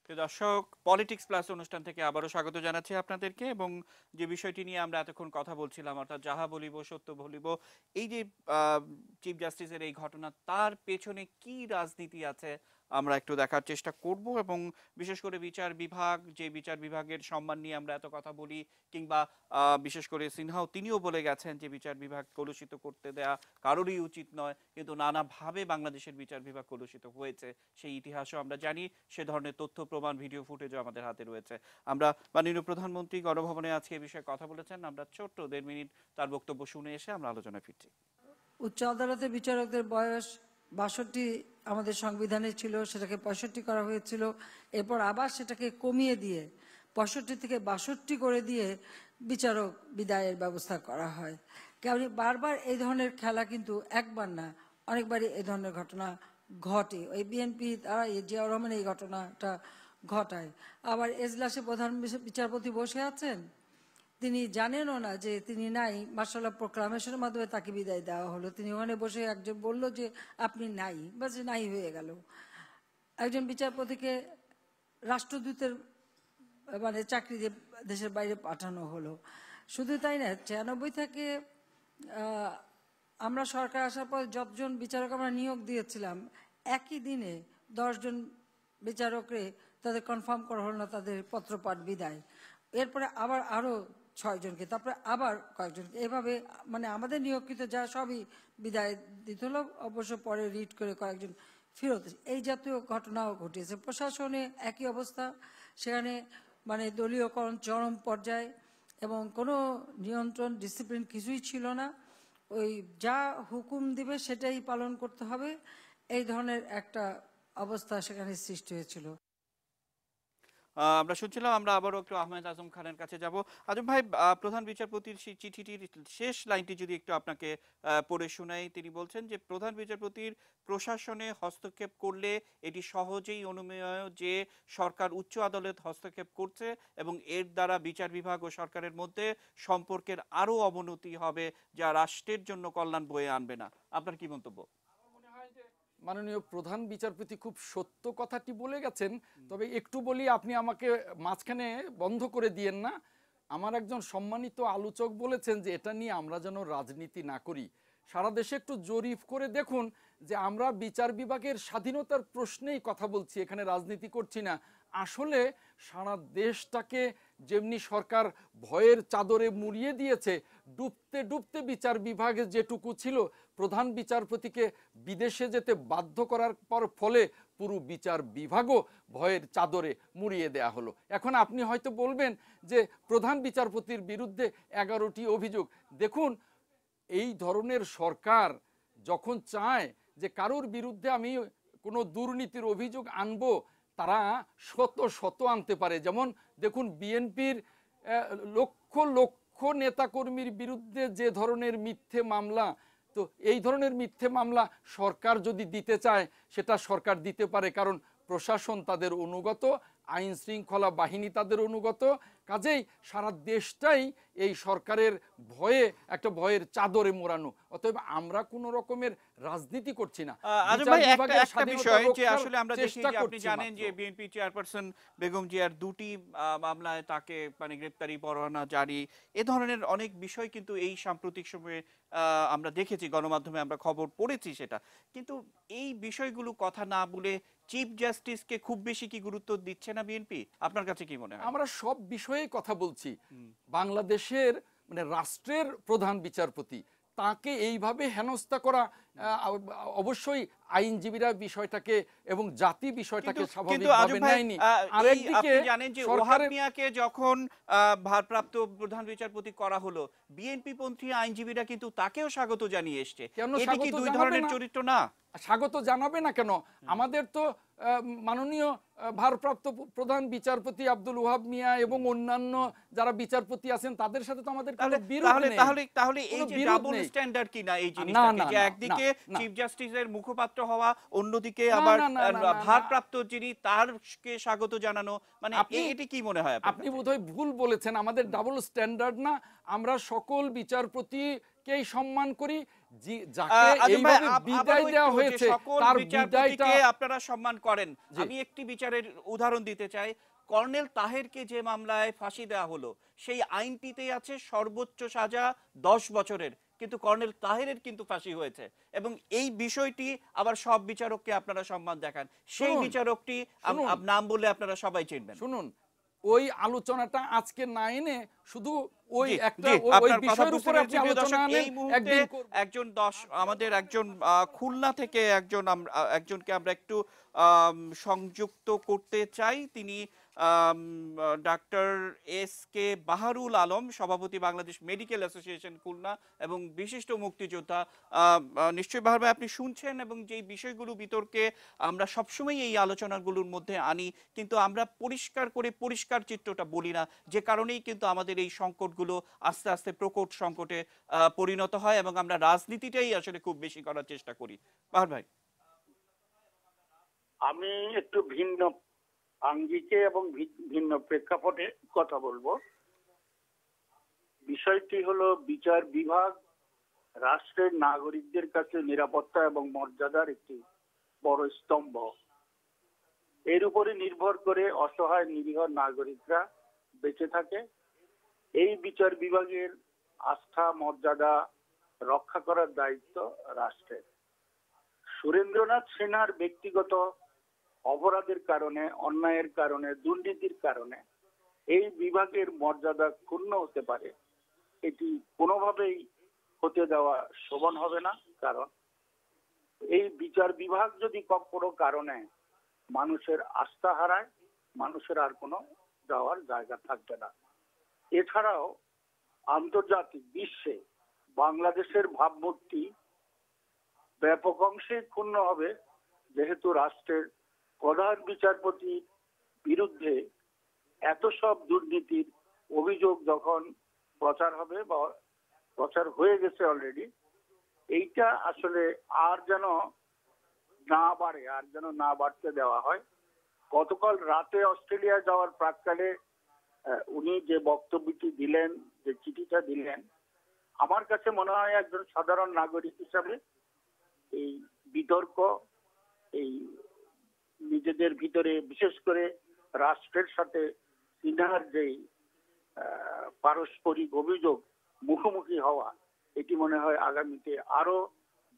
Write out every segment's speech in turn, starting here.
প্রিয় দর্শক, politics plus অনুষ্ঠান থেকে আবারও স্বাগত জানাচ্ছি আপনাদেরকে। এবং যে বিষয়টি নিয়ে আমরা এতক্ষণ কথা বলছিলাম, অর্থাৎ যাহা বলিব সত্য বলিব, এই যে চিফ জাস্টিসের এই ঘটনা, তার পেছনে কি রাজনীতি আছে আমরা একটু দেখার চেষ্টা করব। এবং বিশেষ করে বিচার বিভাগ, যে বিচার বিভাগের সম্মান নিয়ে আমরা এত কথা বলি, কিংবা বিশেষ করে সিনহাও তিনিও বলে গেছেন যে বিচার বিভাগ কলুষিত করতে দেয়া কারোরই উচিত নয়, কিন্তু নানাভাবে বাংলাদেশের বিচার বিভাগ কলুষিত হয়েছে, সেই ইতিহাসও আমরা জানি। সে ধরনের তথ্য প্রমাণ, ভিডিও ফুটেজও আমাদের হাতে রয়েছে। আমরা মাননীয় প্রধানমন্ত্রী গণভবনে আজকে এই বিষয়ে কথা বলেছেন। আমরা ছোট্ট 1.5 মিনিট তার বক্তব্য শুনে এসে আমরা আলোচনায় ফিরছি। উচ্চ আদালতের বিচারকদের বয়স ৬২ আমাদের সংবিধানে ছিল, সেটাকে ৬৫ করা হয়েছিল। এরপর আবার সেটাকে কমিয়ে দিয়ে ৬৫ থেকে ৬২ করে দিয়ে বিচারক বিদায়ের ব্যবস্থা করা হয়। কারণ বারবার এই ধরনের খেলা কিন্তু একবার না, অনেকবারই এই ধরনের ঘটনা ঘটে। ওই বিএনপি তারা জিয়াউর রহমান এই ঘটনাটা ঘটায়। আবার এজলাসে প্রধান বিচারপতি বসে আছেন, তিনি জানেনও না যে তিনি নাই, মার্শাল প্রোক্লামেশনের মাধ্যমে তাকে বিদায় দেওয়া হলো। তিনি ওখানে বসে একজন বলল যে আপনি নাই, বাস নাই হয়ে গেল। একজন বিচারপতিকে রাষ্ট্রদূতের মানে চাকরি দিয়ে দেশের বাইরে পাঠানো হলো। শুধু তাই না, ৯৬ থেকে আমরা সরকার আসার পর যতজন বিচারক আমরা নিয়োগ দিয়েছিলাম, একই দিনে ১০ জন বিচারকরে তাদের কনফার্ম করা হলো না তাদের পত্রপাঠ বিদায়। এরপরে আবার আরও ৬ জনকে, তারপরে আবার কয়েকজনকে, এভাবে মানে আমাদের নিয়োগকৃত যা সবই বিদায় দিতে হলো। অবশ্য পরে রিট করে কয়েকজন ফেরত। এই জাতীয় ঘটনাও ঘটিয়েছে। প্রশাসনে একই অবস্থা, সেখানে মানে দলীয়করণ চরম পর্যায়ে এবং কোনো নিয়ন্ত্রণ, ডিসিপ্লিন কিছুই ছিল না। ওই যা হুকুম দিবে সেটাই পালন করতে হবে, এই ধরনের একটা অবস্থা সেখানে সৃষ্টি হয়েছিল। আমরা শুনছিলাম। আমরা আবারও একটু আহমেদ আজম খানের কাছে যাব। আজম ভাই, প্রধান বিচারপতির সেই চিঠিটির শেষ লাইনটি যদি একটু আপনাকে পড়ে শোনাই। তিনি বলছেন যে প্রধান বিচারপতির প্রশাসনে হস্তক্ষেপ করলে এটি সহজেই অনুমেয় যে সরকার উচ্চ আদালত হস্তক্ষেপ করছে এবং এর দ্বারা বিচার বিভাগ ও সরকারের মধ্যে সম্পর্কের আরও অবনতি হবে, যা রাষ্ট্রের জন্য কল্যাণ বয়ে আনবে না। আপনার কি মন্তব্য? মাননীয় প্রধান বিচারপতি খুব সত্য কথাটি বলে গেছেন। তবে একটু বলি, আপনি আমাকে মাঝখানে বন্ধ করে দিয়েন না। আমার একজন সম্মানিত আলোচক বলেছেন যে এটা নিয়ে আমরা যেন রাজনীতি না করি। সারা দেশে একটু জরিপ করে দেখুন যে আমরা বিচার বিভাগের স্বাধীনতার প্রশ্নেই কথা বলছি, এখানে রাজনীতি করছি না। আসলে সারা দেশটাকে যেমনি সরকার ভয়ের চাদরে মুড়িয়ে দিয়েছে, ডুবতে ডুবতে বিচার বিভাগে যেটুকু ছিল, প্রধান বিচারপতিকে বিদেশে যেতে বাধ্য করার পর ফলে পুরো বিচার বিভাগও ভয়ের চাদরে মুড়িয়ে দেয়া হলো। এখন আপনি হয়তো বলবেন যে প্রধান বিচারপতির বিরুদ্ধে 11টি অভিযোগ। দেখুন, এই ধরনের সরকার যখন চায় যে কারোর বিরুদ্ধে আমি কোনো দুর্নীতির অভিযোগ আনবো, তারা শত শত আনতে পারে। যেমন দেখুন, বিএনপির লক্ষ লক্ষ নেতাকর্মীর বিরুদ্ধে যে ধরনের মিথ্যে মামলা, তো এই ধরনের মিথ্যে মামলা সরকার যদি দিতে চায় সেটা সরকার দিতে পারে, কারণ প্রশাসন তাদের অনুগত, আইন শৃঙ্খলা বাহিনী তাদের অনুগত। কাজেই সারা দেশটাই এই সরকারের ভয়ে একটা ভয়ের চাদরে মোড়ানো। অতএব আমরা কোনো রকমের রাজনীতি করছি না। আজম ভাই, একটা বিষয় যে আসলে আমরা দেখি যে আপনি জানেন যে বিএনপি চেয়ারপারসন বেগম জিয়ার 2টি মামলায় তাকে মানে গ্রেপ্তারি পরোয়ানা জারি, এ ধরনের অনেক বিষয় কিন্তু এই সাম্প্রতিক সময়ে আমরা দেখেছি, গণমাধ্যমে আমরা খবর পড়েছি সেটা। কিন্তু এই বিষয়গুলো কথা না বলে চিফ জাস্টিসকে খুব বেশি কি গুরুত্ব দিচ্ছে না বিএনপি? আপনার কাছে কি মনে হয়? আমরা সব বিষয়েই কথা বলছি। বাংলাদেশের মানে রাষ্ট্রের প্রধান বিচারপতি, তাকে এইভাবে হেনস্থা করা, অবশ্যই আইনজীবীরা বিষয়টাকে এবং জাতি বিষয়টাকে স্বাভাবিকভাবে নেয়নি। আরেকদিকে জানেন যে ওহাব মিয়াকে যখন ভারপ্রাপ্ত প্রধান বিচারপতি করা হলো, বিএনপি পন্থী আইনজীবীরা কিন্তু তাকেও স্বাগত জানিয়ে এসছে। এটা কি দুই ধরনের চরিত্র না? স্বাগত জানাবে না কেন? আমাদের তো মাননীয় ভারপ্রাপ্ত প্রধান বিচারপতি আব্দুল ওহাব মিয়া এবং অন্যান্য যারা বিচারপতি আছেন তাদের সাথে তো আমাদের কোনো বিরোধ নেই। তাহলে এই যে ডাবল স্ট্যান্ডার্ড কি না এই জিনিসটাকে, যে একদিকে চিফ জাস্টিসের মুখপাত্র হওয়া, অন্যদিকে আবার ভারপ্রাপ্ত যিনি, তারকে স্বাগত জানানো, মানে এটি কি মনে হয়? আপনি বোধহয় ভুল বলেছেন। আমাদের ডাবল স্ট্যান্ডার্ড না, আমরা সকল বিচারপতিকেই সম্মান করি যাকে আজম ভাই, এইভাবে আবারও বিদায় একটু দেওয়া যে হয়েছে সকল তার বিচারপতিকে বিদায়টা। আপনারা সম্মান করেন, জি। আমি একটি বিচারের উদাহরণ দিতে চাই। কর্নেল তাহেরকে যে মামলায় ফাঁসি দেওয়া হলো, সেই আইনটিতেই আছে সর্বোচ্চ সাজা 10 বছরের, কিন্তু কর্নেল তাহেরের কিন্তু ফাঁসি হয়েছে। এবং এই বিষয়টি আবার সব বিচারককে আপনারা সম্মান দেখান, সেই শুনুন, বিচারকটি শুনুন, নাম বললে আপনারা সবাই চিনবেন। শুনুন, ওই আলোচনাটা আজকে না এনে শুধু ওই জি, একটা জি, ওই আপনার কথা বিষয়ের বুঝতে উপরে পেরেছি। আপনি প্রিয় আলোচনা দর্শক, আনেন, এই মুহূর্তে একদিন করব। আমাদের একজন খুলনা থেকে একজনকে আমরা একটু সংযুক্ত করতে চাই। তিনি ডাক্তার SK বাহারুল আলম, সভাপতি বাংলাদেশ মেডিকেল অ্যাসোসিয়েশন খুলনা এবং বিশিষ্ট মুক্তিযোদ্ধা। নিশ্চয়ই বাহার ভাই, আপনি শুনছেন, এবং যেই বিষয়গুলো বিতর্কে আমরা সবসময় এই আলোচনাগুলোর মধ্যে আনি, কিন্তু আমরা পরিষ্কার করে পরিষ্কার চিত্রটা বলি না, যে কারণেই কিন্তু আমাদের এই সংকটগুলো আস্তে আস্তে প্রকট সংকটে পরিণত হয়, এবং আমরা রাজনীতিটাই আসলে খুব বেশি করার চেষ্টা করি। বাহার ভাই। আমি একটু ভিন্ন আঙ্গিকে এবং ভিন্ন প্রেক্ষাপটে কথা বলবো। বিষয়টি হলো, বিচার বিভাগ রাষ্ট্রের নাগরিকদের কাছে নিরাপত্তা এবং মর্যাদার একটি বড় স্তম্ভ। এর উপরে নির্ভর করে অসহায় নিরীহ নাগরিকরা বেঁচে থাকে। এই বিচার বিভাগের আস্থা মর্যাদা রক্ষা করার দায়িত্ব রাষ্ট্রের। সুরেন্দ্রনাথ সিনহার ব্যক্তিগত অপরাধের কারণে, অন্যায়ের কারণে, দুর্নীতির কারণে এই বিভাগের মর্যাদা ক্ষুণ্ণ হতে পারে, এটি কোনোভাবেই হতে দেওয়া শোভন হবে না। কারণ এই বিচার বিভাগ যদি কোনো কারণে মানুষের আস্থা হারায়, মানুষের আর কোনো যাওয়ার জায়গা থাকবে না। এছাড়াও আন্তর্জাতিক বিশ্বে বাংলাদেশের ভাবমূর্তি ব্যাপক অংশে ক্ষুণ্ণ হবে, যেহেতু রাষ্ট্রের প্রধান বিচারপতির বিরুদ্ধে এত সব দুর্নীতির অভিযোগ যখন প্রচার হবে বা প্রচার হয়ে গেছে অলরেডি, এইটা আসলে আর যেন না বাড়ে, আর যেন না বাড়তে দেওয়া হয়। গতকাল রাতে অস্ট্রেলিয়া যাওয়ার প্রাক্কালে উনি যে বক্তব্যটি দিলেন, যে চিঠিটা দিলেন, আমার কাছে মনে হয় একজন সাধারণ নাগরিক হিসাবে এই বিতর্ক, এই নিজেদের ভিতরে বিশেষ করে রাষ্ট্রের সাথে সিনহার যে পারস্পরিক অভিযোগ মুখোমুখি হওয়া, এটি মনে হয় আগামীতে আরো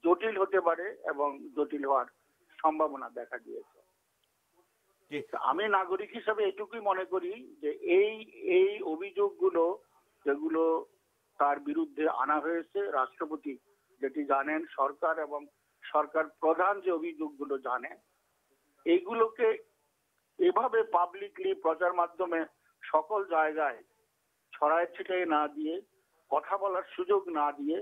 জটিল হতে পারে এবং জটিল হওয়ার সম্ভাবনা দেখা দিয়েছে। আমি নাগরিক হিসাবে এটুকুই মনে করি যে এই অভিযোগগুলো যেগুলো তার বিরুদ্ধে আনা হয়েছে, রাষ্ট্রপতি যেটি জানেন, সরকার এবং সরকার প্রধান যে অভিযোগগুলো জানে, এইগুলোকে এভাবে পাবলিকলি প্রচার মাধ্যমে সকল জায়গায় ছড়ায় ছিটিয়ে না দিয়ে, কথা বলার সুযোগ না দিয়ে,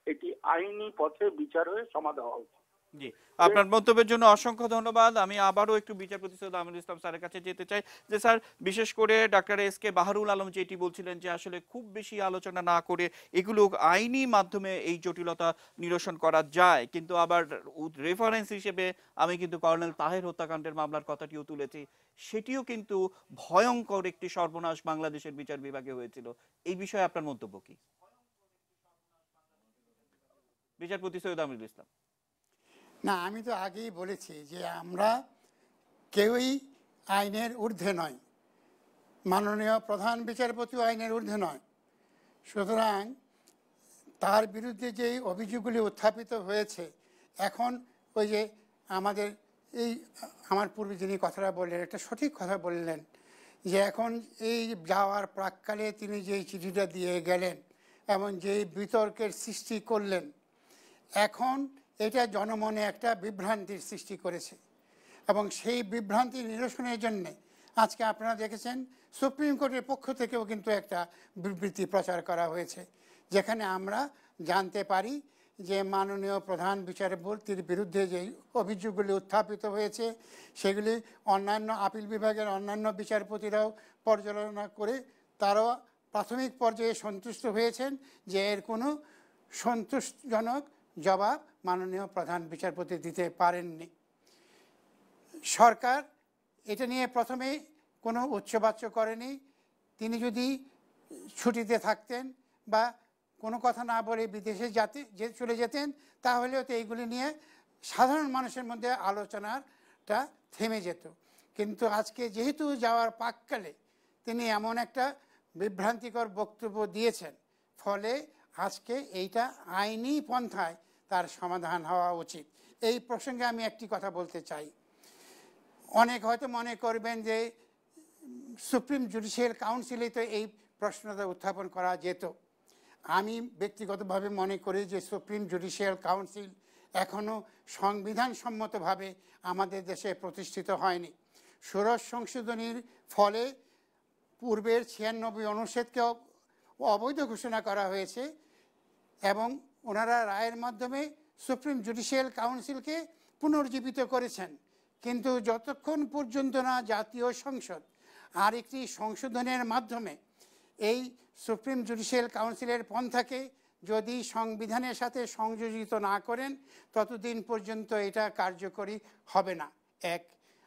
এটি আইনি পথে বিচার হয়ে সমাধান হওয়া উচিত। জি, আপনার মন্তব্যের জন্য অসংখ্য ধন্যবাদ। আমি আবারও একটু বিচারপতি সৈয়দ আমিনুল ইসলাম স্যারের কাছে যেতে চাই, যে স্যার, বিশেষ করে ডাক্তার SK বাহারুল আলম যেটি বলছিলেন, যে আসলে খুব বেশি আলোচনা না করে এগুলো আইনি মাধ্যমে এই জটিলতা নিরসন করা যায়, কিন্তু আবার রেফারেন্স হিসেবে আমি কিন্তু কর্নেল তাহের হত্যাকাণ্ডের মামলার কথাটিও তুলেছি, সেটিও কিন্তু ভয়ঙ্কর একটি সর্বনাশ বাংলাদেশের বিচার বিভাগে হয়েছিল। এই বিষয়ে আপনার মন্তব্য কি, বিচারপতি সৈয়দ আমিনুল ইসলাম? না, আমি তো আগেই বলেছি যে আমরা কেউই আইনের ঊর্ধ্বে নয়, মাননীয় প্রধান বিচারপতিও আইনের ঊর্ধ্বে নয়। সুতরাং তার বিরুদ্ধে যে অভিযোগগুলি উত্থাপিত হয়েছে, এখন ওই যে আমাদের আমার পূর্বে যিনি কথাটা বললেন, একটা সঠিক কথা বললেন, যে এখন এই যাওয়ার প্রাক্কালে তিনি যেই চিঠিটা দিয়ে গেলেন এবং যেই বিতর্কের সৃষ্টি করলেন, এখন এটা জনমনে একটা বিভ্রান্তির সৃষ্টি করেছে। এবং সেই বিভ্রান্তি নিরসনের জন্য আজকে আপনারা দেখেছেন সুপ্রিম কোর্টের পক্ষ থেকেও কিন্তু একটা বিবৃতি প্রচার করা হয়েছে, যেখানে আমরা জানতে পারি যে মাননীয় প্রধান বিচারপতির বিরুদ্ধে যে অভিযোগগুলি উত্থাপিত হয়েছে, সেগুলি অন্যান্য আপিল বিভাগের অন্যান্য বিচারপতিরাও পর্যালোচনা করে তারাও প্রাথমিক পর্যায়ে সন্তুষ্ট হয়েছেন যে এর কোনো সন্তোষজনক জবাব মাননীয় প্রধান বিচারপতি দিতে পারেননি। সরকার এটা নিয়ে প্রথমে কোনো উচ্চবাচ্য করেনি। তিনি যদি ছুটিতে থাকতেন বা কোনো কথা না বলে বিদেশে চলে যেতেন, তাহলেও তো এইগুলি নিয়ে সাধারণ মানুষের মধ্যে আলোচনাটা থেমে যেত। কিন্তু আজকে যেহেতু যাওয়ার পাককালে তিনি এমন একটা বিভ্রান্তিকর বক্তব্য দিয়েছেন, ফলে আজকে এইটা আইনি পন্থায় তার সমাধান হওয়া উচিত। এই প্রসঙ্গে আমি একটি কথা বলতে চাই। অনেক হয়তো মনে করবেন যে সুপ্রিম জুডিশিয়াল কাউন্সিলে তো এই প্রশ্নটা উত্থাপন করা যেত। আমি ব্যক্তিগতভাবে মনে করি যে সুপ্রিম জুডিশিয়াল কাউন্সিল এখনও সংবিধানসম্মতভাবে আমাদের দেশে প্রতিষ্ঠিত হয়নি। ষোড়শ সংশোধনীর ফলে পূর্বের 96 অনুচ্ছেদকে অবৈধ ঘোষণা করা হয়েছে এবং ওনারা রায়ের মাধ্যমে সুপ্রিম জুডিশিয়াল কাউন্সিলকে পুনর্জীবিত করেছেন। কিন্তু যতক্ষণ পর্যন্ত না জাতীয় সংসদ আরেকটি সংশোধনের মাধ্যমে এই সুপ্রিম জুডিশিয়াল কাউন্সিলের পন্থাকে যদি সংবিধানের সাথে সংযোজিত না করেন, ততদিন পর্যন্ত এটা কার্যকরী হবে না, এক।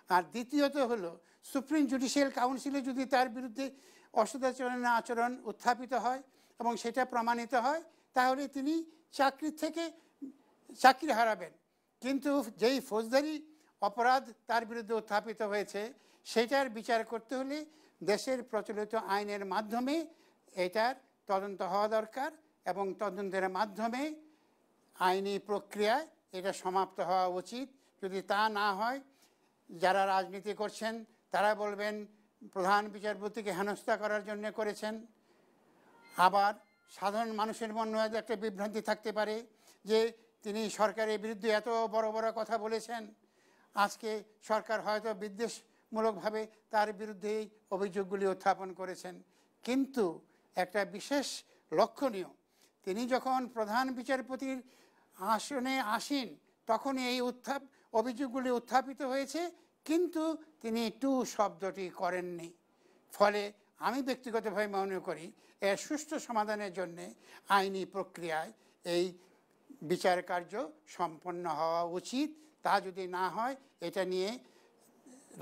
আর দ্বিতীয়ত হলো, সুপ্রিম জুডিশিয়াল কাউন্সিলে যদি তার বিরুদ্ধে অসদাচরণের আচরণ উত্থাপিত হয় এবং সেটা প্রমাণিত হয়, তাহলে তিনি চাকরি হারাবেন। কিন্তু যেই ফৌজদারি অপরাধ তার বিরুদ্ধে উত্থাপিত হয়েছে, সেটার বিচার করতে হলে দেশের প্রচলিত আইনের মাধ্যমে এটার তদন্ত হওয়া দরকার এবং তদন্তের মাধ্যমে আইনি প্রক্রিয়ায় এটা সমাপ্ত হওয়া উচিত। যদি তা না হয়, যারা রাজনীতি করছেন তারা বলবেন প্রধান বিচারপতিকে হেনস্থা করার জন্য করেছেন। আবার সাধারণ মানুষের মনে একটা বিভ্রান্তি থাকতে পারে যে তিনি সরকারের বিরুদ্ধে এত বড় বড় কথা বলেছেন, আজকে সরকার হয়তো বিদ্বেষমূলকভাবে তার বিরুদ্ধে এই অভিযোগগুলি উত্থাপন করেছেন। কিন্তু একটা বিশেষ লক্ষণীয়, তিনি যখন প্রধান বিচারপতির আসনে আসীন তখনই এই অভিযোগগুলি উত্থাপিত হয়েছে, কিন্তু তিনি টু শব্দটি করেননি। ফলে আমি ব্যক্তিগতভাবে মনে করি এর সুষ্ঠু সমাধানের জন্যে আইনি প্রক্রিয়ায় এই বিচার কার্য সম্পন্ন হওয়া উচিত। তা যদি না হয়, এটা নিয়ে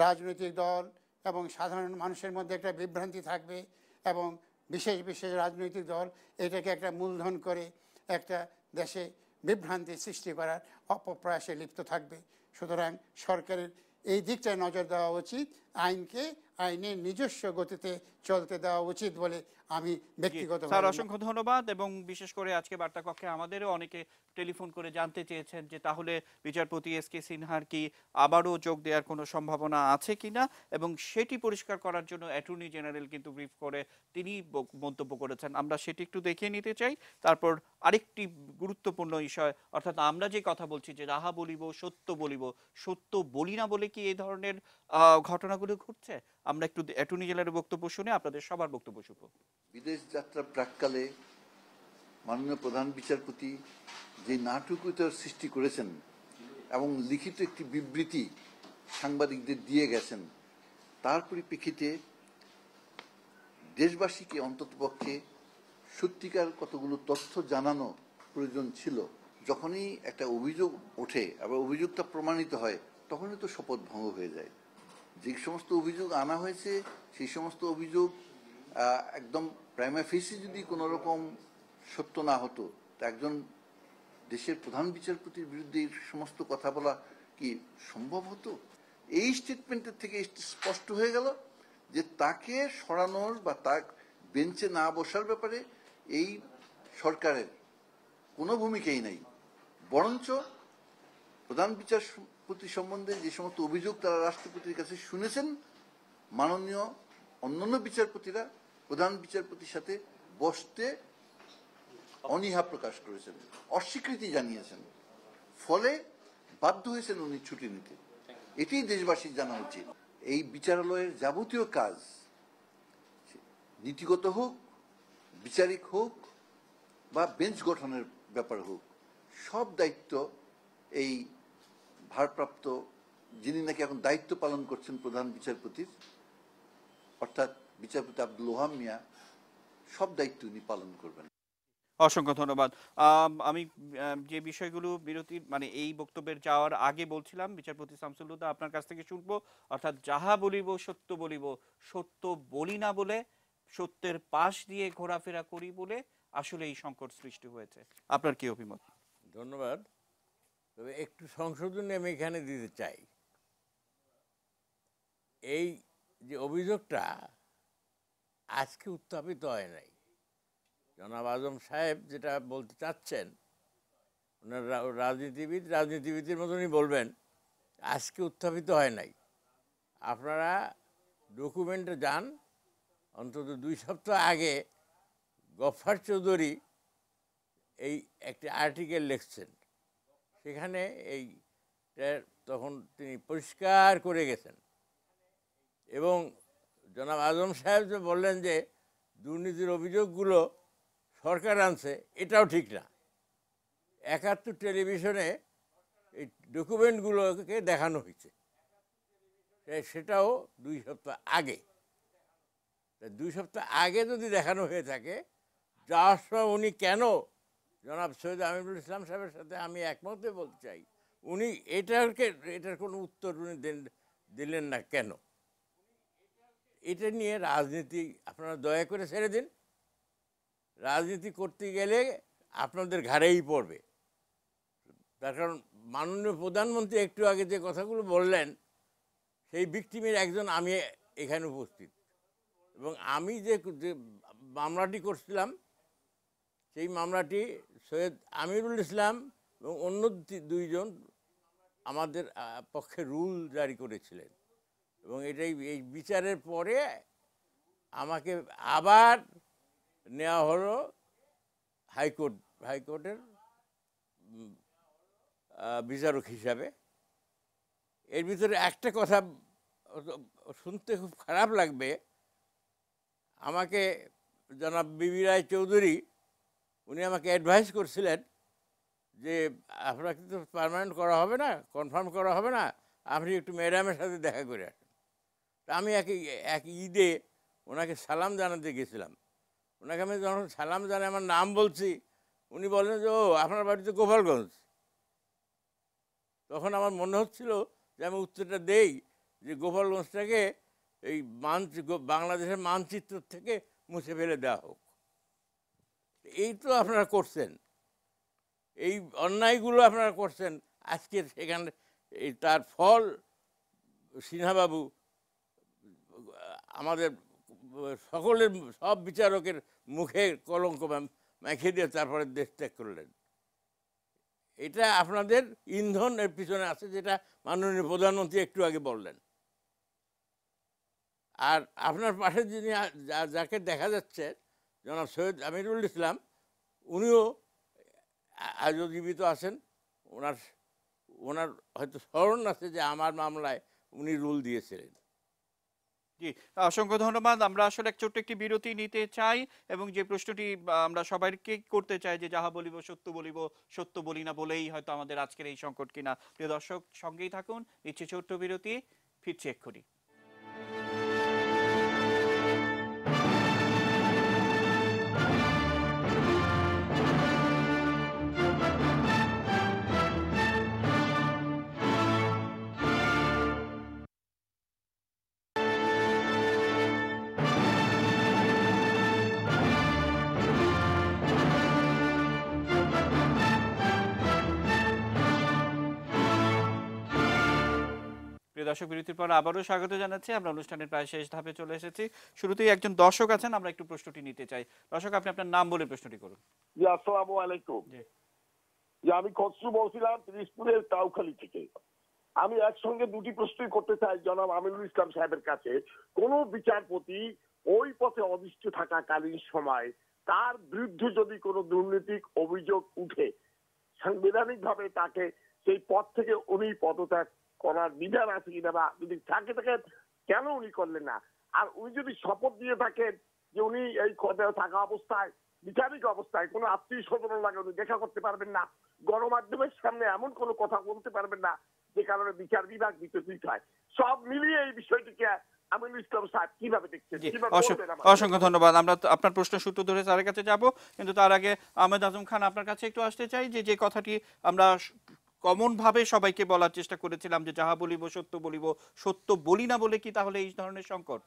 রাজনৈতিক দল এবং সাধারণ মানুষের মধ্যে একটা বিভ্রান্তি থাকবে এবং বিশেষ বিশেষ রাজনৈতিক দল এটাকে একটা মূলধন করে একটা দেশে বিভ্রান্তি সৃষ্টি করার অপপ্রয়াসে লিপ্ত থাকবে। সুতরাং সরকারের এই দিকটায় নজর দেওয়া উচিত, আইনকে আইনের নিজস্ব গতিতে চলতে দেওয়া উচিত বলে আমি ব্যক্তিগত। স্যার, অসংখ্য ধন্যবাদ। এবং বিশেষ করে আজকে বার্তা কক্ষে আমাদেরও অনেকে টেলিফোন করে জানতে চেয়েছেন যে তাহলে বিচারপতি এস.কে. সিনহার কি আবারও যোগ দেওয়ার কোনো সম্ভাবনা আছে কিনা, এবং সেটি পরিষ্কার করার জন্য অ্যাটর্নি জেনারেল কিন্তু ব্রিফ করে তিনি মন্তব্য করেছেন। আমরা সেটি একটু দেখিয়ে নিতে চাই। তারপর আরেকটি গুরুত্বপূর্ণ বিষয়, অর্থাৎ আমরা যে কথা বলছি যে রাহা বলিব সত্য বলিব, সত্য বলি না বলে কি এই ধরনের ঘটনাগুলো ঘটছে? আমরা একটু অ্যাটর্নি জেনারেলের বক্তব্য শুনে আপনাদের সবার বক্তব্য শুনবো। বিদেশ যাত্রার প্রাক্কালে মাননীয় প্রধান বিচারপতি যে নাটকীয়তার সৃষ্টি করেছেন এবং লিখিত একটি বিবৃতি সাংবাদিকদের দিয়ে গেছেন, তার পরিপ্রেক্ষিতে দেশবাসীকে অন্ততপক্ষে সত্যিকার কতগুলো তথ্য জানানো প্রয়োজন ছিল। যখনই একটা অভিযোগ ওঠে, আবার অভিযোগটা প্রমাণিত হয়, তখনই তো শপথ ভঙ্গ হয়ে যায়। যে সমস্ত অভিযোগ আনা হয়েছে সেই সমস্ত অভিযোগ একদম প্রাইমা ফেসি যদি কোনো রকম সত্য না হতো, তা একজন দেশের প্রধান বিচারপতির বিরুদ্ধে এই সমস্ত কথা বলা কি সম্ভব হতো? এই স্টেটমেন্টের থেকে স্পষ্ট হয়ে গেল যে তাকে সরানোর বা তার বেঞ্চে না বসার ব্যাপারে এই সরকারের কোনো ভূমিকাই নাই। বরঞ্চ প্রধান বিচারপতি সম্বন্ধে যে সমস্ত অভিযোগ তারা রাষ্ট্রপতির কাছে শুনেছেন, মাননীয় অন্যান্য বিচারপতিরা প্রধান বিচারপতির সাথে বসতে অনীহা প্রকাশ করেছেন, অস্বীকৃতি জানিয়েছেন। ফলে বাধ্য হয়েছেন উনি ছুটি নিতে। এটি দেশবাসীর জানা উচিত। এই বিচারালয়ের যাবতীয় কাজ, নীতিগত হোক, বিচারিক হোক বা বেঞ্চ গঠনের ব্যাপার হোক, সব দায়িত্ব এই ভারপ্রাপ্ত, যিনি নাকি এখন দায়িত্ব পালন করছেন প্রধান বিচারপতির, অর্থাৎ বিচারপতি আব্দুল ওহাব মিয়া, সব দায়িত্ব উনি পালন করবেন। অসংখ্য ধন্যবাদ। আমি যে বিষয়গুলো বিরতির মানে এই বক্তব্যের যাওয়ার আগে বলছিলাম, বিচারপতি শামসুল হুদা আপনার কাছ থেকে শুনবো, অর্থাৎ যাহা বলিব সত্য বলিব, সত্য বলি না বলে, সত্যের পাশ দিয়ে ঘোরাফেরা করি বলে আসলে এই সংকট সৃষ্টি হয়েছে। আপনার কি অভিমত? ধন্যবাদ। তবে একটু সংশোধনী আমি এখানে দিতে চাই। এই যে অভিযোগটা আজকে উত্থাপিত হয় নাই। জনাব আজম সাহেব যেটা বলতে চাচ্ছেন, ওনার রাজনীতিবিদের মতনই বলবেন, আজকে উত্থাপিত হয় নাই। আপনারা ডকুমেন্টে যান, অন্তত 2 সপ্তাহ আগে গফফার চৌধুরী এই একটি আর্টিকেল লিখছেন, সেখানে এই তখন তিনি পরিষ্কার করে গেছেন। এবং জনাব আজম সাহেব যে বললেন যে দুর্নীতির অভিযোগগুলো সরকার আনছে, এটাও ঠিক না। 71 টেলিভিশনে এই ডকুমেন্টগুলোকে দেখানো হয়েছে, সেটাও 2 সপ্তাহ আগে। 2 সপ্তাহ আগে যদি দেখানো হয়ে থাকে, যাওয়ার সময় উনি কেন, জনাব সৈয়দ আমিনুল ইসলাম সাহেবের সাথে আমি একমতে বলতে চাই, উনি এটার কোনো উত্তর উনি দিলেন না কেন? এটা নিয়ে রাজনীতি আপনারা দয়া করে ছেড়ে দিন। রাজনীতি করতে গেলে আপনাদের ঘাড়েই পড়বে। তার কারণ মাননীয় প্রধানমন্ত্রী একটু আগে যে কথাগুলো বললেন, সেই ভিকটিমের একজন আমি এখানে উপস্থিত। এবং আমি যে মামলাটি করছিলাম, সেই মামলাটি সৈয়দ আমিরুল ইসলাম এবং অন্য 2 জন আমাদের পক্ষে রুল জারি করেছিলেন। এবং এই বিচারের পরে আমাকে আবার নেওয়া হলো হাইকোর্টের বিচারক হিসাবে। এর ভিতরে একটা কথা শুনতে খুব খারাপ লাগবে, আমাকে জনাব বিবি রায় চৌধুরী উনি আমাকে অ্যাডভাইস করছিলেন যে আপনাকে তো পার্মানেন্ট করা হবে না, কনফার্ম করা হবে না, আপনি একটু ম্যাডামের সাথে দেখা করে আসেন। তা আমি এক ঈদে ওনাকে সালাম জানাতে গেছিলাম। ওনাকে আমি যখন সালাম জানাই আমার নাম বলছি, উনি বললেন যে ও আপনার বাড়িতে গোপালগঞ্জ। তখন আমার মনে হচ্ছিল যে আমি উত্তরটা দেই যে গোপালগঞ্জটাকে এই বাংলাদেশের মানচিত্র থেকে মুছে ফেলে দেওয়া হোক। এই তো আপনারা করছেন, এই অন্যায়গুলো আপনারা করছেন। আজকে সেখানে তার ফল সিনহাবাবু আমাদের সকলের, সব বিচারকের মুখে কলঙ্ক মেখে দিয়ে তারপরে দেশ ত্যাগ করলেন। এটা আপনাদের ইন্ধনের পিছনে আছে, যেটা মাননীয় প্রধানমন্ত্রী একটু আগে বললেন। আর আপনার পাশে যিনি যাকে দেখা যাচ্ছে, জনাব সৈয়দ আমিরুল ইসলাম, উনিও আজও জীবিত আছেন। ওনার হয়তো স্মরণ আছে যে আমার মামলায় উনি রুল দিয়েছিলেন। জি, অসংখ্য ধন্যবাদ। আমরা আসলে ছোট্ট একটি বিরতি নিতে চাই এবং যে প্রশ্নটি আমরা সবাইকে করতে চাই যে যাহা বলিব সত্য বলি না বলেই হয়তো আমাদের আজকের এই সংকট কিনা। প্রিয় দর্শক, সঙ্গেই থাকুন, নিচ্ছি ছোট্ট বিরতি, ফিরছি এক্ষুনি। দর্শক, বিরতির পর আবারও স্বাগত জানাচ্ছি। আমরা অনুষ্ঠানের প্রায় শেষ ধাপে চলে এসেছি। শুরুতেই একজন দর্শক আছেন, আমরা একটু প্রশ্নটি নিতে চাই। দর্শক, আপনি আপনার নাম বলে প্রশ্নটি করুন। জি, আসসালামু আলাইকুম। জি, আমি খসরু বলছিলাম পিরিজপুরের কাউখালী থেকে। আমি একসঙ্গে 2টি প্রশ্নই করতে চাই জনাব আমিনুল ইসলাম সাহেবের কাছে। কোন বিচারপতি ওই পথে অধিষ্ঠিত থাকাকালীন সময় তার বিরুদ্ধে যদি কোনো দুর্নীতিক অভিযোগ উঠে, সাংবিধানিকভাবে তাকে সেই পদ থেকে উনি পদত্যাগ করার বিধান আছে কিনা, বা যদি থাকে কেন উনি করলেন না? আর উনি যদি শপথ দিয়ে থাকেন যে উনি এই পদে থাকা অবস্থায়, বিচারিক অবস্থায় কোনো আত্মীয় স্বজন লাগে উনি দেখা করতে পারবেন না, গণমাধ্যমের সামনে এমন কোনো কথা বলতে পারবেন না যে কারণে বিচার বিভাগ বিতর্কিত হয়, সব মিলিয়ে এই বিষয়টিকে আমিনুল ইসলাম সাহেব কিভাবে দেখছেন? অসংখ্য ধন্যবাদ। আমরা আপনার প্রশ্ন সূত্র ধরে স্যারের কাছে যাব, কিন্তু তার আগে আহমেদ আজম খান, আপনার কাছে একটু আসতে চাই যে কথাটি আমরা কমন ভাবে সবাইকে বলার চেষ্টা করেছিলাম যে যাহা বলিব সত্য বলি না বলে কি তাহলে এই ধরনের সংকট?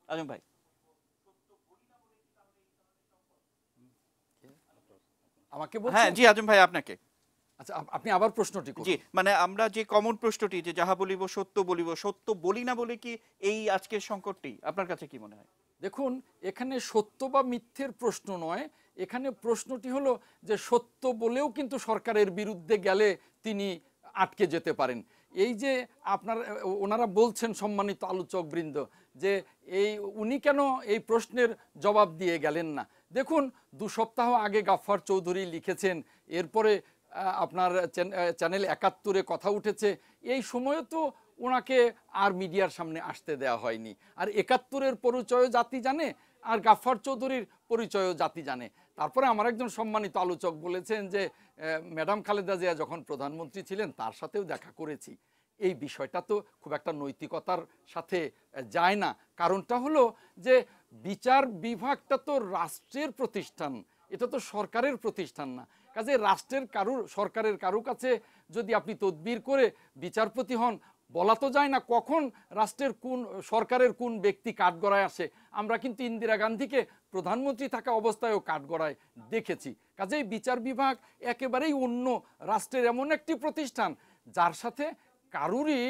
আজম ভাই। আমাকে হ্যাঁ বলছেন? জি আজম ভাই আপনাকে। আচ্ছা, আপনি আবার প্রশ্নটি করুন। জি মানে আমরা যে কমন প্রশ্নটি যে যাহা বলিব সত্য বলিব, সত্য বলি না বলে কি এই আজকের সংকটটি আপনার কাছে কি মনে হয়? দেখুন, এখানে সত্য বা মিথ্যের প্রশ্ন নয়, এখানে প্রশ্নটি হলো যে সত্য বলেও কিন্তু সরকারের বিরুদ্ধে গেলে তিনি আটকে যেতে পারেন। এই যে আপনার ওনারা বলছেন সম্মানিত আলোচক বৃন্দ যে উনি কেন এই প্রশ্নের জবাব দিয়ে গেলেন না। দেখুন, 2 সপ্তাহ আগে গাফফার চৌধুরী লিখেছেন, এরপরে আপনার চ্যানেল 71-এ কথা উঠেছে, এই সময়ে তো ওনাকে আর মিডিয়ার সামনে আসতে দেওয়া হয়নি। আর 71-এর পরিচয়ও জাতি জানে, আর গাফফার চৌধুরীর পরিচয়ও জাতি জানে। তারপরে আমার একজন সম্মানিত আলোচক বলেছেন যে ম্যাডাম খালেদা জিয়া যখন প্রধানমন্ত্রী ছিলেন তার সাথেও দেখা করেছি। এই বিষয়টা তো খুব একটা নৈতিকতার সাথে যায় না। কারণটা হলো যে বিচার বিভাগটা তো রাষ্ট্রের প্রতিষ্ঠান, এটা তো সরকারের প্রতিষ্ঠান না। কাজে সরকারের কারো কাছে যদি আপনি তদবির করে বিচারপতি হন, বলা তো যায় না কখন সরকারের কোন ব্যক্তি কাঠগড়ায় আসে। আমরা কিন্তু ইন্দিরা গান্ধীকে প্রধানমন্ত্রী থাকা অবস্থায়ও কাঠগড়ায় দেখেছি। কাজেই বিচার বিভাগ একেবারেই অন্য রাষ্ট্রের এমন একটি প্রতিষ্ঠান যার সাথে কারুরই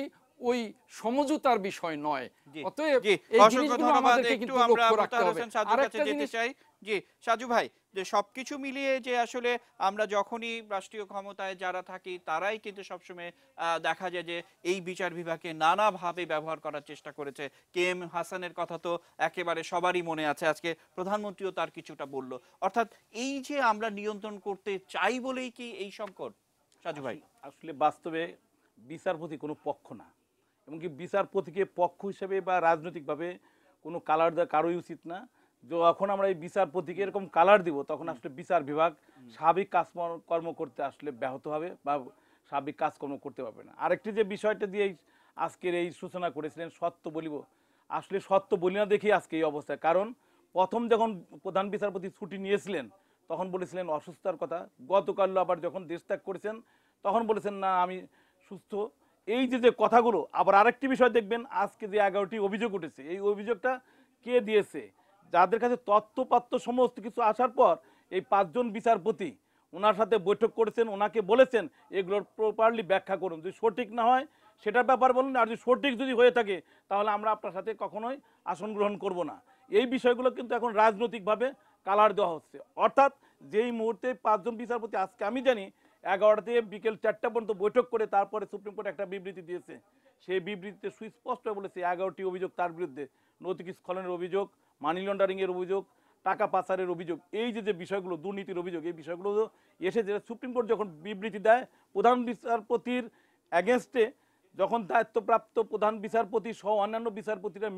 ওই সমঝোতার বিষয় নয়। অতএব এই জিনিসগুলো আমাদেরকে কিন্তু লক্ষ্য রাখতে হবে। আরেকটা জিনিস চাই জি সাজু ভাই, যে সবকিছু মিলিয়ে যে আসলে আমরা যখনই রাষ্ট্রীয় ক্ষমতায় যারা থাকি তারাই কিন্তু সবসময় দেখা যায় যে এই বিচার বিভাগকে নানাভাবে ব্যবহার করার চেষ্টা করেছে। KM হাসানের কথা তো একেবারে সবারই মনে আছে, আজকে প্রধানমন্ত্রীও তার কিছুটা বলল। অর্থাৎ এই যে আমরা নিয়ন্ত্রণ করতে চাই বলেই কি এই সংকট? সাজু ভাই আসলে বাস্তবে বিচারপতি কোনো পক্ষ না, এমনকি বিচারপতিকে পক্ষ হিসেবে বা রাজনৈতিকভাবে কোনো কালার দেওয়া কারোই উচিত না। যখন আমরা এই বিচারপতিকে এরকম কালার দিব তখন আসলে বিচার বিভাগ স্বাভাবিক কাজকর্ম করতে আসলে ব্যাহত হবে বা স্বাভাবিক কাজকর্ম করতে পারবে না। আরেকটি যে বিষয়টা দিয়ে আজকের এই সূচনা করেছিলেন সত্য বলিব, আসলে সত্য বলি না দেখেই আজকে এই অবস্থা। কারণ প্রথম যখন প্রধান বিচারপতি ছুটি নিয়েছিলেন তখন বলেছিলেন অসুস্থতার কথা, গতকাল আবার যখন দেশ ত্যাগ করেছেন তখন বলেছেন না আমি সুস্থ। এই যে কথাগুলো, আবার আরেকটি বিষয় দেখবেন আজকে যে 11টি অভিযোগ উঠেছে, এই অভিযোগটা কে দিয়েছে? যাদের কাছে তথ্যপাত্র সমস্ত কিছু আসার পর এই 5 জন বিচারপতি ওনার সাথে বৈঠক করেছেন, ওনাকে বলেছেন এগুলোর প্রপারলি ব্যাখ্যা করুন, যদি সঠিক না হয় সেটার ব্যাপার বলুন, আর যদি সঠিক যদি হয়ে থাকে তাহলে আমরা আপনার সাথে কখনোই আসন গ্রহণ করব না। এই বিষয়গুলো কিন্তু এখন রাজনৈতিকভাবে কালার দেওয়া হচ্ছে। অর্থাৎ যেই মুহূর্তে 5 জন বিচারপতি, আজকে আমি জানি 11টা থেকে বিকেল 4টা পর্যন্ত বৈঠক করে তারপরে সুপ্রিম কোর্ট একটা বিবৃতি দিয়েছে, সেই বিবৃতিতে সুস্পষ্ট বলেছে 11টি অভিযোগ তার বিরুদ্ধে, নৈতিক স্খলনের অভিযোগ, মানি লন্ডারিংয়ের অভিযোগ, টাকা পাচারের অভিযোগ, এই যে বিষয়গুলো দুর্নীতির অভিযোগ, এই বিষয়গুলো এসে যে সুপ্রিম কোর্ট যখন বিবৃতি দেয় প্রধান বিচারপতির অ্যাগেনস্টে, যখন দায়িত্বপ্রাপ্ত প্রধান বিচারপতি সহ অন্যান্য বিচারপতিরা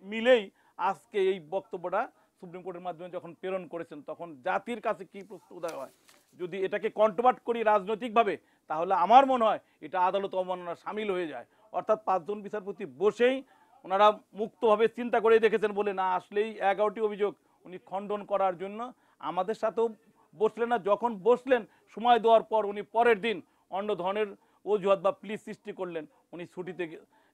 মিলেই আজকে এই বক্তব্যটা সুপ্রিম কোর্টের মাধ্যমে যখন প্রেরণ করেছেন তখন জাতির কাছে কি প্রশ্ন উদয় হয়? যদি এটাকে কন্ট্রোভার্ট করি রাজনৈতিকভাবে তাহলে আমার মনে হয় এটা আদালত অবমাননা সামিল হয়ে যায়। অর্থাৎ 5 জন বিচারপতি বসেই ওনারা মুক্তভাবে চিন্তা করে দেখেছেন বলে না, আসলেই 11টি অভিযোগ উনি খণ্ডন করার জন্য আমাদের সাথেও বসলেন না। যখন বসলেন সময় দেওয়ার পর উনি পরের দিন অন্য ধরনের অজুহাত বা প্লিজ সৃষ্টি করলেন, উনি ছুটিতে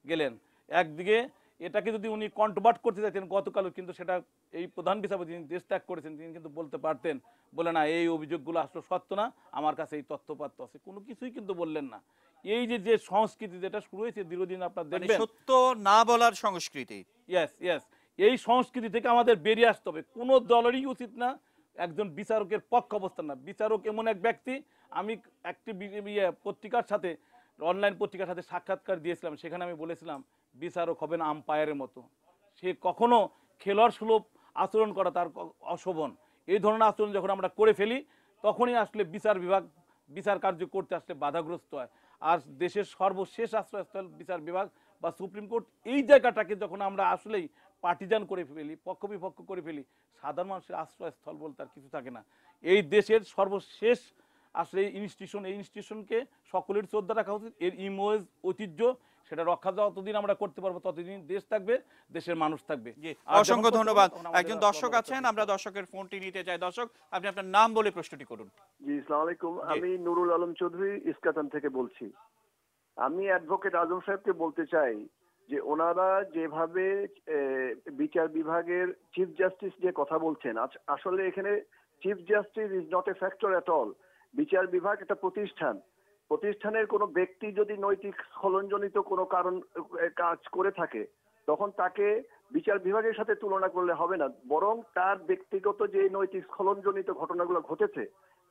গেলেন। একদিকে এটাকে যদি উনি কন্ট্রোভার্ট করতে চাইতেন গতকালও, কিন্তু সেটা এই প্রধান বিচারপতি যিনি দেশ ত্যাগ করেছেন তিনি কিন্তু বলতে পারতেন, বলে না এই অভিযোগগুলো আসলে সত্য না, আমার কাছে এই তথ্যপাত্র আছে, কোনো কিছুই কিন্তু বললেন না। এই যে সংস্কৃতি যেটা শুরু হয়েছে দীর্ঘদিন আপনারা দেখবেন, সত্য না বলার সংস্কৃতি, ইয়েস এই সংস্কৃতি থেকে আমাদের বেরিয়ে আসতে হবে। কোনো দলেরই উচিত না একজন বিচারকের পক্ষ অবস্থান না। বিচারক এমন এক ব্যক্তি, আমি একটি পত্রিকার সাথে অনলাইন পত্রিকার সাথে সাক্ষাৎকার দিয়েছিলাম, সেখানে আমি বলেছিলাম বিচারক হবেন আম্পায়ারের মতো, সে কখনো খেলোয়াড় সুলভ আচরণ করা তার অশোভন। এই ধরনের আচরণ যখন আমরা করে ফেলি তখনই আসলে বিচার বিভাগ বিচার কার্য করতে আসলে বাধাগ্রস্ত হয়। আর দেশের সর্বশেষ আশ্রয়স্থল বিচার বিভাগ বা সুপ্রিম কোর্ট, এই জায়গাটাকে যখন আমরা আসলেই পার্টিজান করে ফেলি, পক্ষ বিপক্ষ করে ফেলি, সাধারণ মানুষের আশ্রয়স্থল বলতে আর কিছু থাকে না। এই দেশের সর্বশেষ আসলে এই ইনস্টিটিউশনকে সকলের শ্রদ্ধা রাখা উচিত। এর ইমেজ ঐতিহ্য সেটা রক্ষা যতদিন আমরা করতে পারবো ততদিন দেশ থাকবে, দেশের মানুষ থাকবে। অসংখ্য ধন্যবাদ। একজন দর্শক আছেন, আমরা দর্শকের ফোনটি নিতে চাই। দর্শক, আপনি আপনার নাম বলে প্রশ্নটি করুন। জি, আসসালামু আলাইকুম। আমি নুরুল আলম চৌধুরী ইস্কাতন থেকে বলছি। আমি অ্যাডভোকেট আজম সাহেবকে বলতে চাই যে ওনারা যেভাবে বিচার বিভাগের চিফ জাস্টিস যে কথা বলছেন, আসলে এখানে chief justice is not a factor at all. বিচার বিভাগ একটা প্রতিষ্ঠান, প্রতিষ্ঠানের কোনো ব্যক্তি যদি নৈতিক স্খলনজনিত কোনো কাজ করে থাকে তখন তাকে বিচার বিভাগের সাথে তুলনা করলে হবে না, বরং তার ব্যক্তিগত যে নৈতিক স্খলনজনিত ঘটনাগুলো ঘটেছে,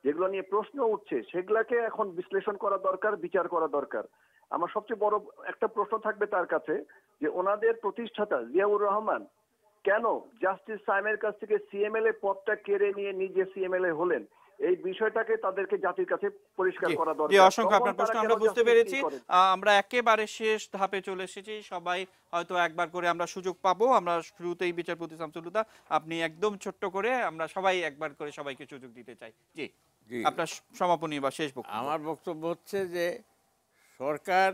যেগুলো নিয়ে প্রশ্ন উঠছে, সেগুলাকে এখন বিশ্লেষণ করা দরকার, বিচার করা দরকার। আমার সবচেয়ে বড় একটা প্রশ্ন থাকবে তার কাছে যে ওনাদের প্রতিষ্ঠাতা জিয়াউর রহমান কেন জাস্টিস সাইমের কাছ থেকে সিএমএলএ পদটা কেড়ে নিয়ে নিজে সিএমএলএ হলেন, এই বিষয়টাকে তাদেরকে জাতির কাছে পরিষ্কার করা জি, দরকার। অসংখ্য আপনার প্রশ্ন আমরা বুঝতে পেরেছি। আমরা একেবারে শেষ ধাপে চলে এসেছি, সবাই হয়তো একবার করে আমরা সুযোগ পাবো। আমরা শুরুতেই বিচারপতি শামসুল হুদা, আপনি একদম ছোট্ট করে, আমরা সবাই একবার করে সবাইকে সুযোগ দিতে চাই। জি, আপনার সমাপনী বা শেষ বক্তব্য। আমার বক্তব্য হচ্ছে যে সরকার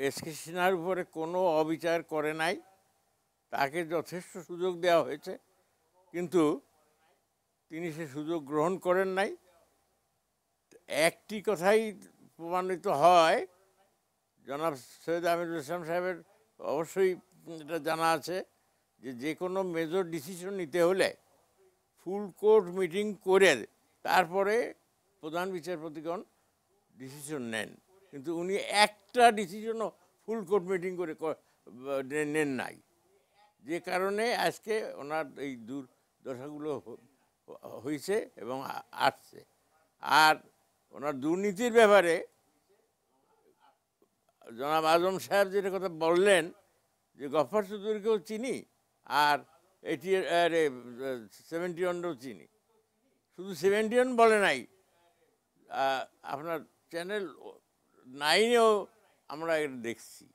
এসকে সিনহার উপরে কোনো অবিচার করে নাই, তাকে যথেষ্ট সুযোগ দেওয়া হয়েছে, কিন্তু তিনি সে সুযোগ গ্রহণ করেন নাই। একটি কথাই প্রমাণিত হয়, জনাব সৈয়দ আমিরুল ইসলাম সাহেবের অবশ্যই এটা জানা আছে যে যে কোনো মেজর ডিসিশন নিতে হলে ফুল কোর্ট মিটিং করে তারপরে প্রধান বিচারপতিগণ ডিসিশন নেন, কিন্তু উনি একটা ডিসিশনও ফুল কোর্ট মিটিং করে নেন নাই, যে কারণে আজকে ওনার এই দুর্দশাগুলো হয়েছে এবং আসছে। আর ওনার দুর্নীতির ব্যাপারে জনাব আজম সাহেব যেটা কথা বললেন যে গফফার চৌধুরীকেও চিনি আর 71ও চিনি, শুধু 71 বলে নাই, আপনার চ্যানেল 9-এও আমরা এটা দেখছি।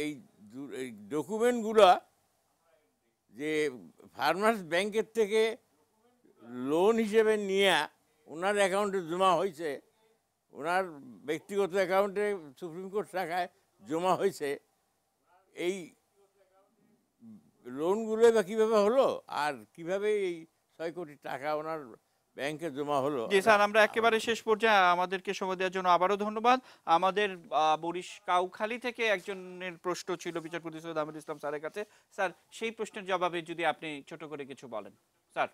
এই ডকুমেন্টগুলো যে ফার্মার্স ব্যাংকের থেকে লোন হিসেবে নিয়ে ওনার অ্যাকাউন্টে জমা হয়েছে, ওনার ব্যক্তিগত অ্যাকাউন্টে সুপ্রিম কোর্ট শাখায় জমা হয়েছে, এই লোনগুলো বা কীভাবে হলো আর কিভাবে এই 6 কোটি টাকা ওনার ব্যাংকে জমা হলো। জি স্যার, আমরা একেবারে শেষ পর্যায়ে, আমাদেরকে সময় দেওয়ার জন্য আবারও ধন্যবাদ। আমাদের কাউখালী থেকে একজনের প্রশ্ন ছিল বিচারপতি সৈয়দ আমিরুল ইসলাম স্যারের কাছে। স্যার, সেই প্রশ্নের জবাবে যদি আপনি ছোট করে কিছু বলেন। স্যার,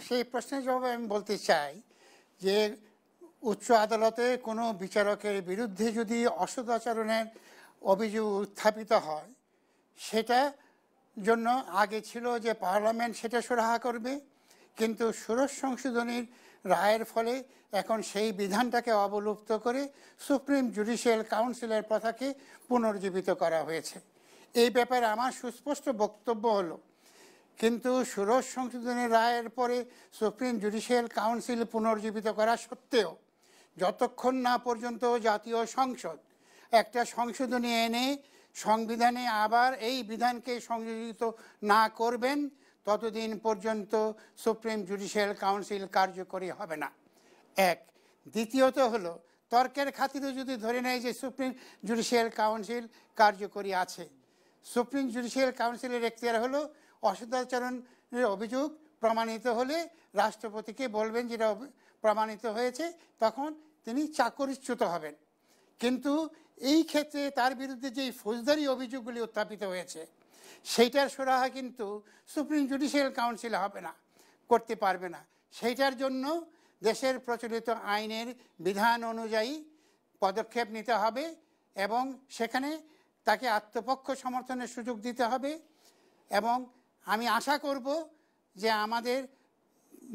সেই প্রশ্নের জবাবে আমি বলতে চাই যে উচ্চ আদালতে কোনো বিচারকের বিরুদ্ধে যদি অসদাচরণের অভিযোগ উত্থাপিত হয়, সেটা জন্য আগে ছিল যে পার্লামেন্ট সেটা সুরাহা করবে, কিন্তু ষোড়শ সংশোধনীর রায়ের ফলে এখন সেই বিধানটাকে অবলুপ্ত করে সুপ্রিম জুডিশিয়াল কাউন্সিলের প্রথাকে পুনর্জীবিত করা হয়েছে। এই ব্যাপারে আমার সুস্পষ্ট বক্তব্য হলো, কিন্তু ষোড়শ সংশোধনের রায়ের পরে সুপ্রিম জুডিশিয়াল কাউন্সিল পুনর্জীবিত করা সত্ত্বেও যতক্ষণ না পর্যন্ত জাতীয় সংসদ একটা সংশোধনী এনে সংবিধানে আবার এই বিধানকে সংযোজিত না করবেন, ততদিন পর্যন্ত সুপ্রিম জুডিশিয়াল কাউন্সিল কার্যকরী হবে না। এক। দ্বিতীয়ত হলো, তর্কের খাতিরে যদি ধরে নেয় যে সুপ্রিম জুডিশিয়াল কাউন্সিল কার্যকরী আছে, সুপ্রিম জুডিশিয়াল কাউন্সিলের এখতিয়ার হলো অসদাচরণের অভিযোগ প্রমাণিত হলে রাষ্ট্রপতিকে বলবেন যেটা প্রমাণিত হয়েছে, তখন তিনি চাকরিচ্যুত হবেন। কিন্তু এই ক্ষেত্রে তার বিরুদ্ধে যেই ফৌজদারি অভিযোগগুলি উত্থাপিত হয়েছে, সেইটার সুরাহা কিন্তু সুপ্রিম জুডিশিয়াল কাউন্সিল হবে না, করতে পারবে না। সেইটার জন্য দেশের প্রচলিত আইনের বিধান অনুযায়ী পদক্ষেপ নিতে হবে এবং সেখানে তাকে আত্মপক্ষ সমর্থনের সুযোগ দিতে হবে। এবং আমি আশা করব যে আমাদের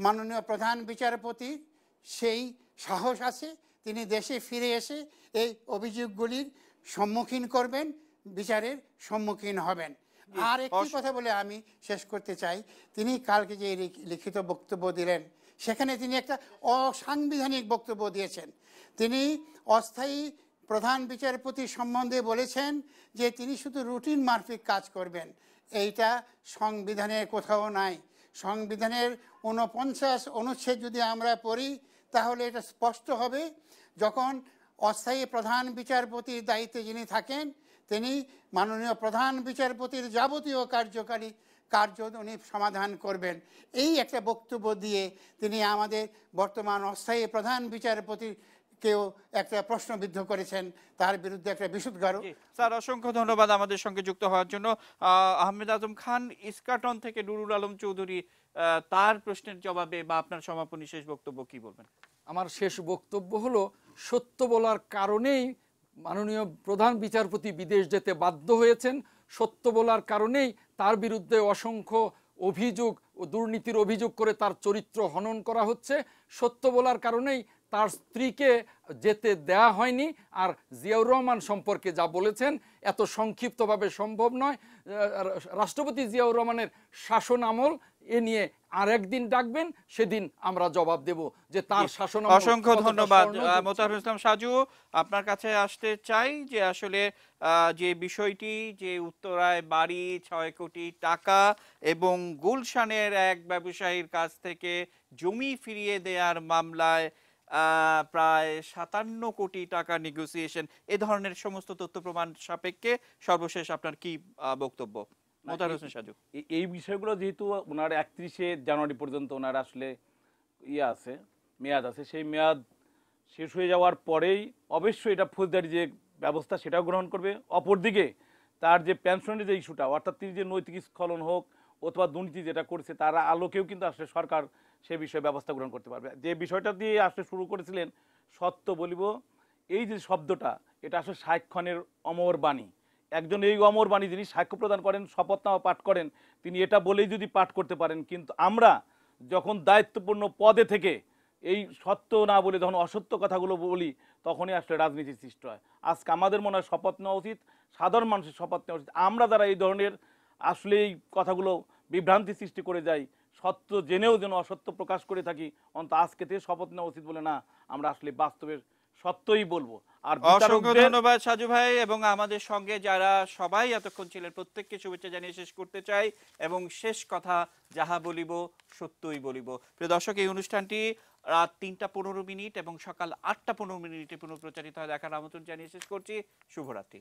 মাননীয় প্রধান বিচারপতি সেই সাহস আছে, তিনি দেশে ফিরে এসে এই অভিযোগগুলির সম্মুখীন করবেন, বিচারের সম্মুখীন হবেন। আর একটি কথা বলে আমি শেষ করতে চাই, তিনি কালকে যে লিখিত বক্তব্য দিলেন, সেখানে তিনি একটা অসাংবিধানিক বক্তব্য দিয়েছেন। তিনি অস্থায়ী প্রধান বিচারপতি সম্বন্ধে বলেছেন যে তিনি শুধু রুটিন মাফিক কাজ করবেন। এইটা সংবিধানের কোথাও নাই। সংবিধানের 49 অনুচ্ছেদ যদি আমরা পড়ি, তাহলে এটা স্পষ্ট হবে, যখন অস্থায়ী প্রধান বিচারপতির দায়িত্বে যিনি থাকেন, তিনি মাননীয় প্রধান বিচারপতির যাবতীয় কার্যকারী কার্য উনি সমাধান করবেন। এই একটা বক্তব্য দিয়ে তিনি আমাদের বর্তমান অস্থায়ী প্রধান বিচারপতির কেউ একটা প্রশ্নবিদ্ধ করেছেন, তার বিরুদ্ধে একটা বিশুদ্ধারু। স্যার অসংখ্য ধন্যবাদ আমাদের সঙ্গে যুক্ত হওয়ার জন্য। আহমেদ আজম খান, ইস্কাটন থেকে নুরুল আলম চৌধুরী, তার প্রশ্নের জবাবে বা আপনার সমাপনী শেষ বক্তব্য কি বলবেন? আমার শেষ বক্তব্য হলো, সত্য বলার কারণেই মাননীয় প্রধান বিচারপতি বিদেশ যেতে বাধ্য হয়েছেন। সত্য বলার কারণেই তার বিরুদ্ধে অসংখ্য অভিযোগ ও দুর্নীতির অভিযোগ করে তার চরিত্র হনন করা হচ্ছে। সত্য বলার কারণেই তার স্ত্রীকে যেতে দেয়া হয়নি। আর জিয়াউর রহমান সম্পর্কে যা বলেছেন এত সংক্ষিপ্তভাবে সম্ভব নয়। রাষ্ট্রপতি জিয়াউর রহমানের শাসন আমল এ নিয়ে আর একদিন ডাকবেন, সেদিন আমরা জবাব দেব যে তার শাসন আমল। অসংখ্য ধন্যবাদ। মোতাহারুল ইসলাম সাজু, আপনার কাছে আসতে চাই যে আসলে যে বিষয়টি, যে উত্তরায় বাড়ি 6 কোটি টাকা এবং গুলশানের এক ব্যবসায়ীর কাছ থেকে জমি ফিরিয়ে দেওয়ার মামলায় প্রায় 57 কোটি টাকা নেগোসিয়েশন, এ ধরনের সমস্ত তথ্য প্রমাণ সাপেক্ষে সর্বশেষ আপনার কি বক্তব্য? মোতাহারুল হোসেন সাজু, এই বিষয়গুলো যেহেতু ওনার 31শে জানুয়ারি পর্যন্ত ওনার আসলে আছে, মেয়াদ আছে, সেই মেয়াদ শেষ হয়ে যাওয়ার পরেই অবশ্যই এটা ফৌজদারি যে ব্যবস্থা সেটাও গ্রহণ করবে। অপরদিকে তার যে পেনশনের যে ইস্যুটা, অর্থাৎ তিনি যে নৈতিক স্খলন হোক অথবা দুর্নীতি যেটা করেছে তার আলোকেও কিন্তু আসলে সরকার সে বিষয়ে ব্যবস্থা গ্রহণ করতে পারবে। যে বিষয়টা দিয়ে আসলে শুরু করেছিলেন সত্য বলিব, এই যে শব্দটা, এটা আসলে শাইখ খানের অমর বাণী। একজন এই অমর বাণী যিনি সাক্ষ্য প্রদান করেন, শপথনামা পাঠ করেন, তিনি এটা বলেই যদি পাঠ করতে পারেন, কিন্তু আমরা যখন দায়িত্বপূর্ণ পদে থেকে এই সত্য না বলে যখন অসত্য কথাগুলো বলি, তখনই আসলে রাজনীতির সৃষ্টি হয়। আজকে আমাদের মনে হয় শপথ নেওয়া উচিত, সাধারণ মানুষের শপথ নেওয়া উচিত। আমরা যারা এই ধরনের আসলে এই কথাগুলো বিভ্রান্তি সৃষ্টি করে যাই, সত্য জেনেও যেন অসত্য প্রকাশ করে থাকি, অন্তত আজকে থেকে শপথ নেওয়া উচিত বলে না, আমরা আসলে বাস্তবের সত্যই বলবো। আর অসংখ্য ধন্যবাদ সাজু ভাই এবং আমাদের সঙ্গে যারা সবাই এতক্ষণ ছিলেন প্রত্যেককে শুভেচ্ছা জানিয়ে শেষ করতে চাই। এবং শেষ কথা, যাহা বলিব সত্যই বলিব। প্রিয় দর্শক, এই অনুষ্ঠানটি রাত 3টা 15 মিনিট এবং সকাল 8টা 15 মিনিটে পুনঃপ্রচারিত হয়। দেখার আমন্ত্রণ জানিয়ে শেষ করছি। শুভরাত্রি।